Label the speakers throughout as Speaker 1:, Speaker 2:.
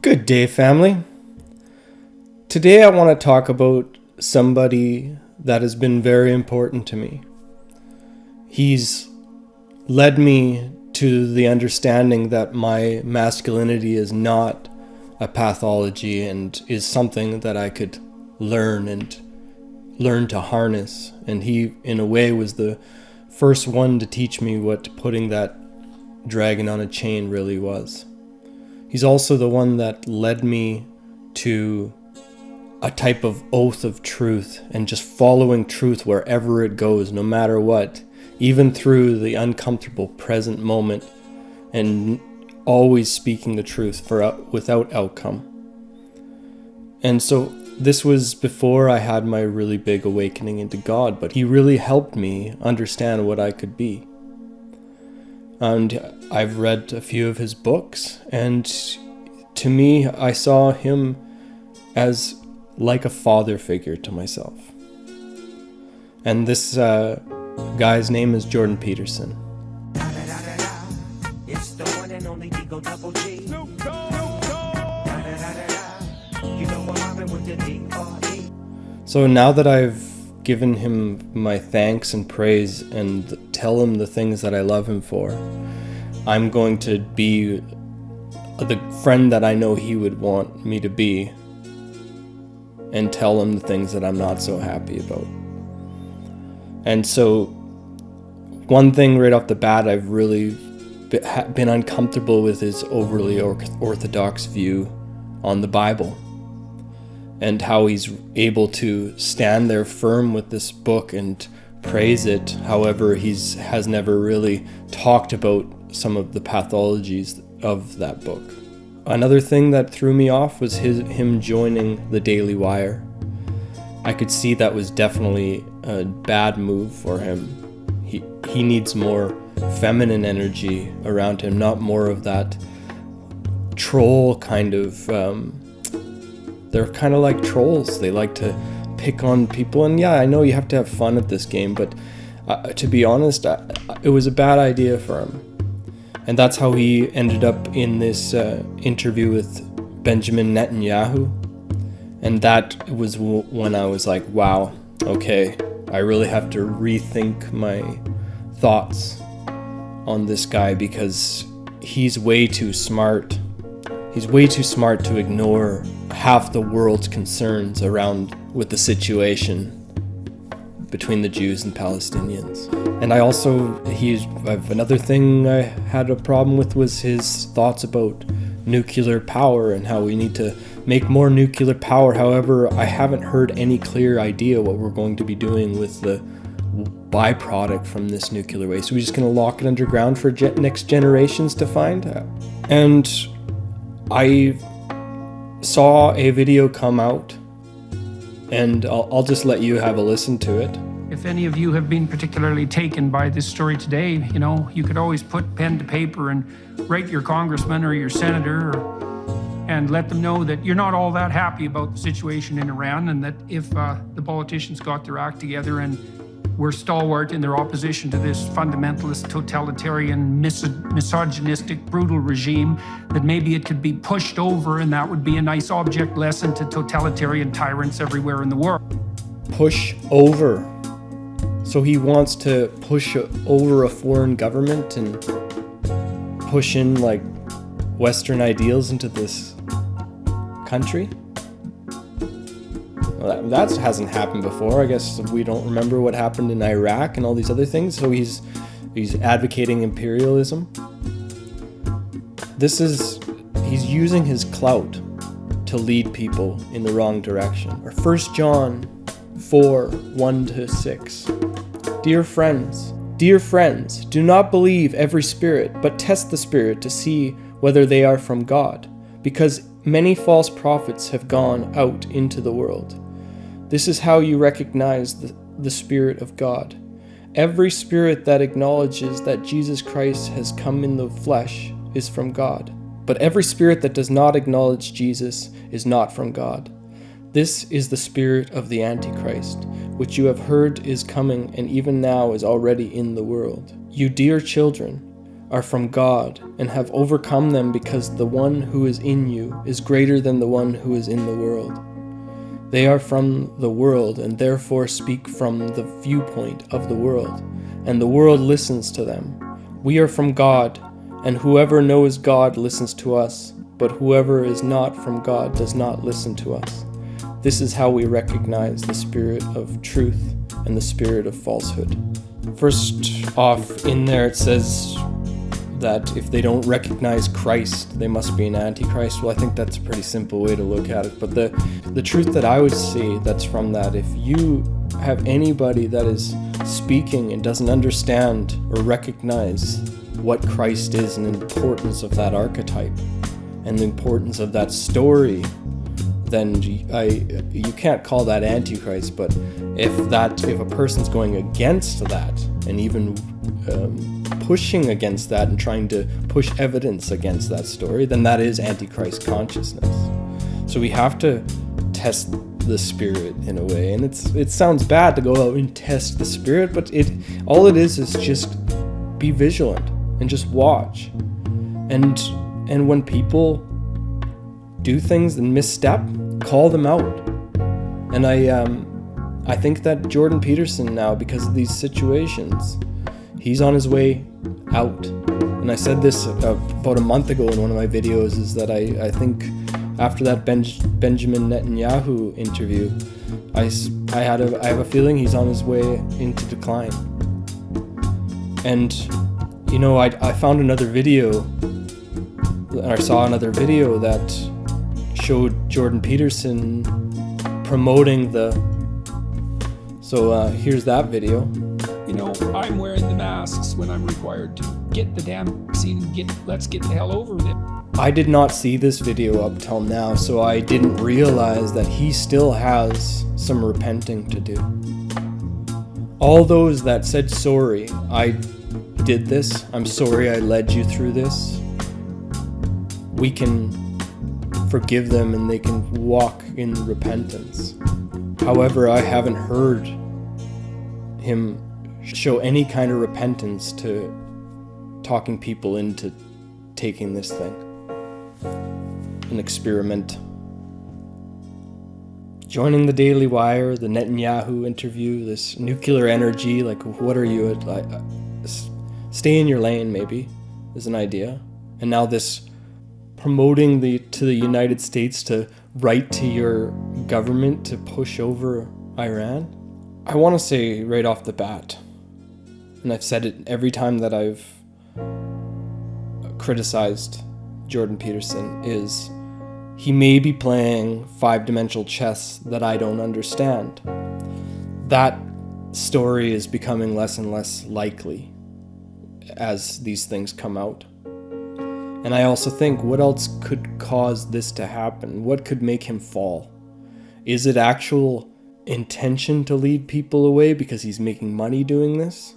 Speaker 1: Good day, family. Today I want to talk about somebody that has been very important to me. He's led me to the understanding that my masculinity is not a pathology and is something that I could learn to harness. And he, in a way, was the first one to teach me what putting that dragon on a chain really was. He's also the one that led me to a type of oath of truth and just following truth wherever it goes, no matter what, even through the uncomfortable present moment, and always speaking the truth without outcome. And so this was before I had my really big awakening into God, but he really helped me understand what I could be. And I've read a few of his books, and to me, I saw him as like a father figure to myself. And this guy's name is Jordan Peterson.
Speaker 2: It's the one and only Digo Double G.
Speaker 1: So now that I've given him my thanks and praise and tell him the things that I love him for, I'm going to be the friend that I know he would want me to be and tell him the things that I'm not so happy about. And so one thing right off the bat I've really been uncomfortable with is overly orthodox view on the Bible, and how he's able to stand there firm with this book and praise it. However, has never really talked about some of the pathologies of that book. Another thing that threw me off was him joining the Daily Wire. I could see that was definitely a bad move for him. He needs more feminine energy around him, not more of that troll kind of... They're kind of like trolls. They like to pick on people. And yeah, I know you have to have fun at this game, but to be honest, it was a bad idea for him. And that's how he ended up in this interview with Benjamin Netanyahu. And that was when I was like, wow, okay, I really have to rethink my thoughts on this guy, because he's way too smart. He's way too smart to ignore half the world's concerns around with the situation between the Jews and Palestinians. And another thing I had a problem with was his thoughts about nuclear power and how we need to make more nuclear power. However, I haven't heard any clear idea what we're going to be doing with the byproduct from this nuclear waste. So we're just going to lock it underground for next generations to find. And I saw a video come out, and I'll just let you have a listen to it.
Speaker 3: If any of you have been particularly taken by this story today, you could always put pen to paper and write your congressman or your senator and let them know that you're not all that happy about the situation in Iran, and that if the politicians got their act together and were stalwart in their opposition to this fundamentalist, totalitarian, misogynistic, brutal regime, that maybe it could be pushed over, and that would be a nice object lesson to totalitarian tyrants everywhere in the world.
Speaker 1: Push over. So he wants to push over a foreign government and push in like Western ideals into this country? Well, that hasn't happened before. I guess we don't remember what happened in Iraq and all these other things. So he's advocating imperialism. He's using his clout to lead people in the wrong direction. Or 1 John 4, 1-6. Dear friends, do not believe every spirit, but test the spirit to see whether they are from God, because many false prophets have gone out into the world. This is how you recognize the Spirit of God. Every spirit that acknowledges that Jesus Christ has come in the flesh is from God. But every spirit that does not acknowledge Jesus is not from God. This is the spirit of the Antichrist, which you have heard is coming and even now is already in the world. You dear children, are from God and have overcome them, because the one who is in you is greater than the one who is in the world. They are from the world and therefore speak from the viewpoint of the world, and the world listens to them. We are from God, and whoever knows God listens to us, but whoever is not from God does not listen to us. This is how we recognize the spirit of truth and the spirit of falsehood. First off, in there it says that if they don't recognize Christ, they must be an antichrist. Well, I think that's a pretty simple way to look at it. But the truth that I would see that's from that, if you have anybody that is speaking and doesn't understand or recognize what Christ is and the importance of that archetype and the importance of that story, then you can't call that antichrist. But if a person's going against that and even pushing against that and trying to push evidence against that story, then that is antichrist consciousness. So we have to test the spirit in a way, and it sounds bad to go out and test the spirit, but all it is just be vigilant and just watch, and when people do things and misstep, call them out. And I think that Jordan Peterson now, because of these situations, he's on his way out. And I said this about a month ago in one of my videos, is that I think after that Benjamin Netanyahu interview, I have a feeling he's on his way into decline. And you know, I found another video, or I saw another video that showed Jordan Peterson promoting so here's that video.
Speaker 3: You know, I'm wearing the masks when I'm required to. Get the damn vaccine, let's get the hell over with it.
Speaker 1: I did not see this video up till now, so I didn't realize that he still has some repenting to do. All those that said sorry, I did this, I'm sorry I led you through this, we can forgive them and they can walk in repentance. However, I haven't heard him show any kind of repentance to talking people into taking this thing, an experiment. Joining the Daily Wire, the Netanyahu interview, this nuclear energy, like what are you at? Stay in your lane, maybe, is an idea. And now this promoting to the United States to write to your government to push over Iran. I want to say right off the bat, and I've said it every time that I've criticized Jordan Peterson, is he may be playing five-dimensional chess that I don't understand. That story is becoming less and less likely as these things come out. And I also think, what else could cause this to happen? What could make him fall? Is it actual intention to lead people away because he's making money doing this?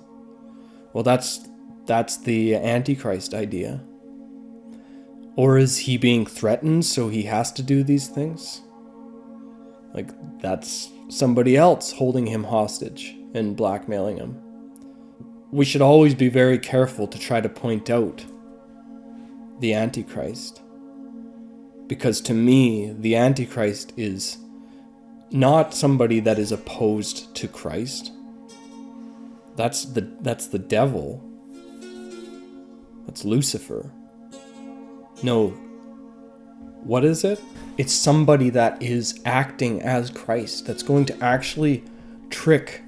Speaker 1: Well, that's the Antichrist idea. Or is he being threatened so he has to do these things? Like, that's somebody else holding him hostage and blackmailing him. We should always be very careful to try to point out the Antichrist. Because to me, the Antichrist is not somebody that is opposed to Christ. That's the devil. That's Lucifer. No. What is it? It's somebody that is acting as Christ, that's going to actually trick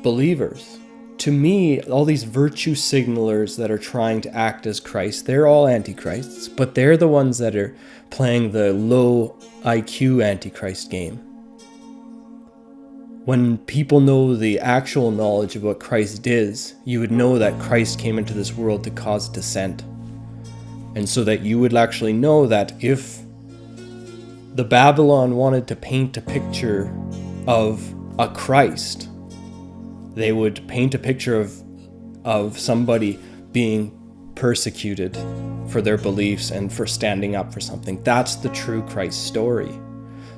Speaker 1: believers. To me, all these virtue signalers that are trying to act as Christ, they're all antichrists, but they're the ones that are playing the low IQ antichrist game. When people know the actual knowledge of what Christ is, you would know that Christ came into this world to cause dissent. And so that you would actually know that if the Babylon wanted to paint a picture of a Christ, they would paint a picture of somebody being persecuted for their beliefs and for standing up for something. That's the true Christ story.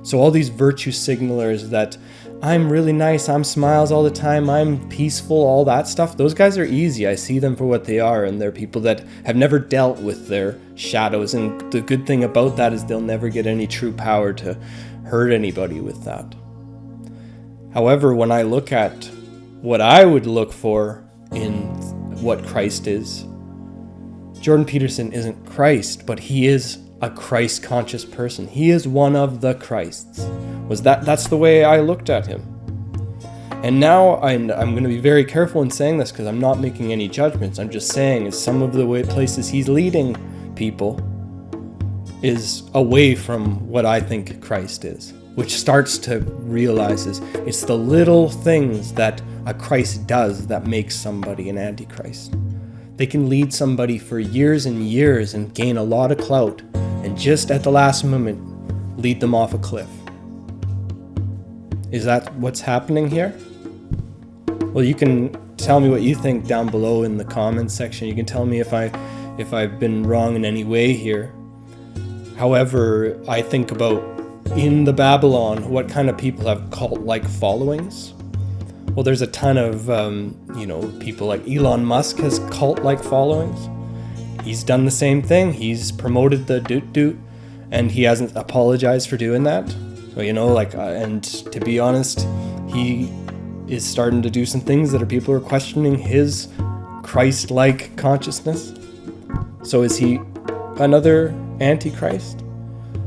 Speaker 1: So all these virtue signalers that I'm really nice, I'm smiles all the time, I'm peaceful, all that stuff. Those guys are easy. I see them for what they are, and they're people that have never dealt with their shadows. And the good thing about that is they'll never get any true power to hurt anybody with that. However, when I look at what I would look for in what Christ is, Jordan Peterson isn't Christ, but he is a Christ-conscious person. He is one of the Christs. That's the way I looked at him. And now I'm going to be very careful in saying this because I'm not making any judgments. I'm just saying is some of the places he's leading people is away from what I think Christ is, which starts to realize it's the little things that a Christ does that makes somebody an antichrist. They can lead somebody for years and years and gain a lot of clout, and just at the last moment lead them off a cliff. Is that what's happening here? Well, you can tell me what you think down below in the comments section. You can tell me if I've been wrong in any way here. However, I think about in the Babylon, what kind of people have cult-like followings? Well, there's a ton of people like Elon Musk has cult-like followings. He's done the same thing. He's promoted the doot, and he hasn't apologized for doing that. So, and to be honest, he is starting to do some things that people are questioning his Christ-like consciousness. So is he another antichrist?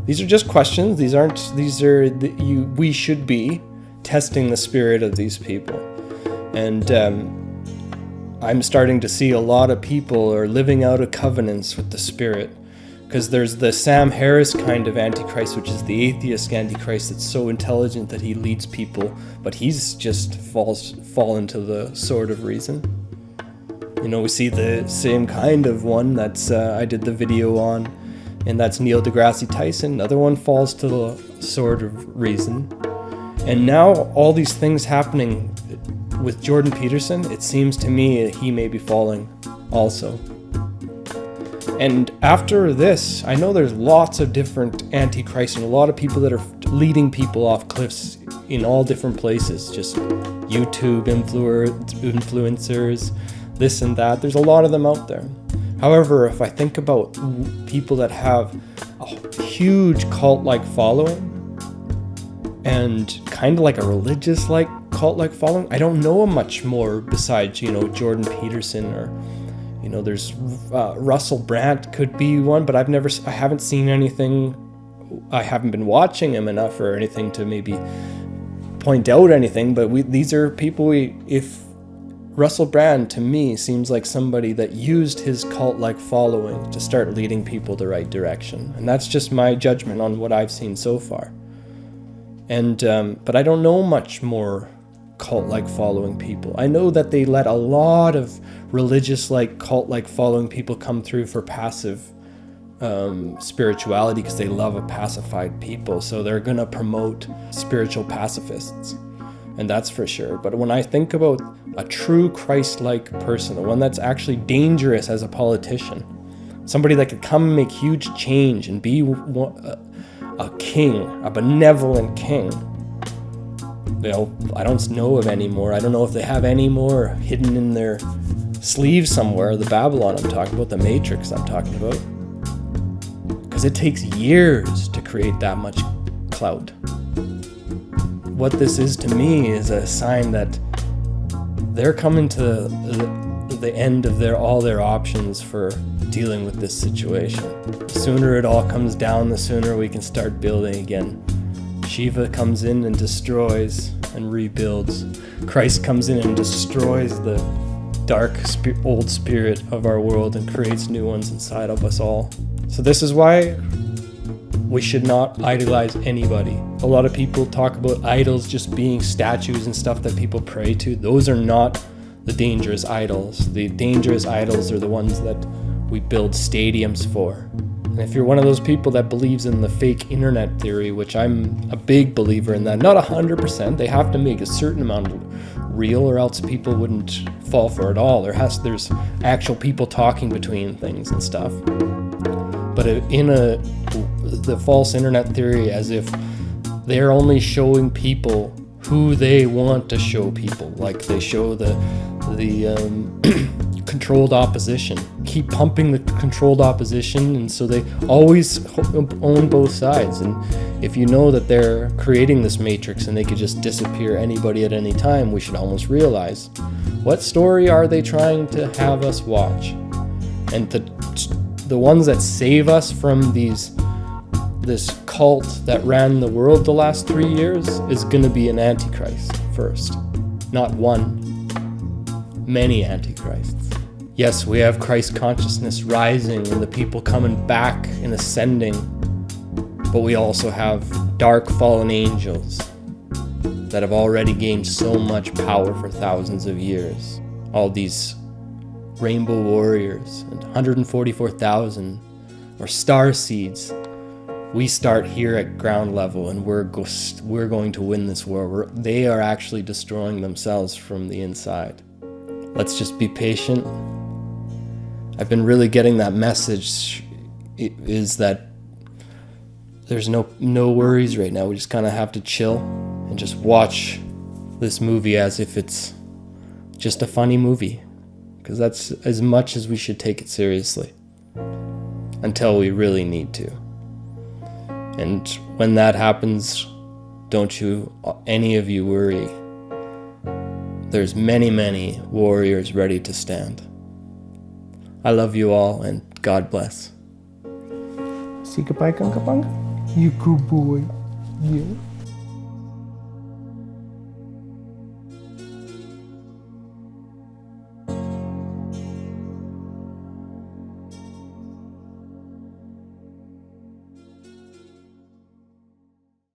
Speaker 1: These are just questions. We should be testing the spirit of these people. And I'm starting to see a lot of people are living out of covenants with the spirit. Because there's the Sam Harris kind of antichrist, which is the atheist antichrist that's so intelligent that he leads people, but he's just fallen to the sword of reason. We see the same kind of one that's I did the video on, and that's Neil deGrasse Tyson. Another one falls to the sword of reason. And now all these things happening with Jordan Peterson, it seems to me he may be falling also. And after this, I know there's lots of different antichrists and a lot of people that are leading people off cliffs in all different places. Just YouTube influencers, this and that. There's a lot of them out there. However, if I think about people that have a huge cult-like following and kind of like a religious-like cult-like following, I don't know much more besides, Jordan Peterson or there's Russell Brand could be one, but I haven't seen anything. I haven't been watching him enough or anything to maybe point out anything, but these are people if Russell Brand to me seems like somebody that used his cult-like following to start leading people the right direction. And that's just my judgment on what I've seen so far. And but I don't know much more cult-like following people. I know that they let a lot of religious-like cult-like following people come through for passive spirituality because they love a pacified people, so they're gonna promote spiritual pacifists, and that's for sure. But when I think about a true Christ-like person, the one that's actually dangerous as a politician, somebody that could come and make huge change and be a king, a benevolent king, I don't know of any more. I don't know if they have any more hidden in their sleeves somewhere. The Babylon I'm talking about, the Matrix I'm talking about. Because it takes years to create that much clout. What this is to me is a sign that they're coming to the end of all their options for dealing with this situation. The sooner it all comes down, the sooner we can start building again. Shiva comes in and destroys and rebuilds. Christ comes in and destroys the dark old spirit of our world and creates new ones inside of us all. So this is why we should not idolize anybody. A lot of people talk about idols just being statues and stuff that people pray to. Those are not the dangerous idols. The dangerous idols are the ones that we build stadiums for. And if you're one of those people that believes in the fake internet theory, which I'm a big believer in that, not 100%, they have to make a certain amount real or else people wouldn't fall for it all. There's actual people talking between things and stuff. But the false internet theory, as if they're only showing people who they want to show people. Like they show the controlled opposition, keep pumping the controlled opposition, and so they always own both sides. And if you know that they're creating this matrix and they could just disappear anybody at any time, we should almost realize, what story are they trying to have us watch? And the ones that save us from this cult that ran the world the last 3 years is going to be an antichrist first. Not one, many antichrists. Yes, we have Christ consciousness rising and the people coming back and ascending, but we also have dark fallen angels that have already gained so much power for thousands of years. All these rainbow warriors and 144,000 or star seeds. We start here at ground level, and we're going to win this war. They are actually destroying themselves from the inside. Let's just be patient. I've been really getting that message, is that there's no worries right now. We just kind of have to chill and just watch this movie as if it's just a funny movie, because that's as much as we should take it seriously until we really need to. And when that happens, don't you, any of you, worry. There's many, many warriors ready to stand. I love you all, and God bless.
Speaker 3: Say goodbye, Kung Kapanga. You good boy. Yeah.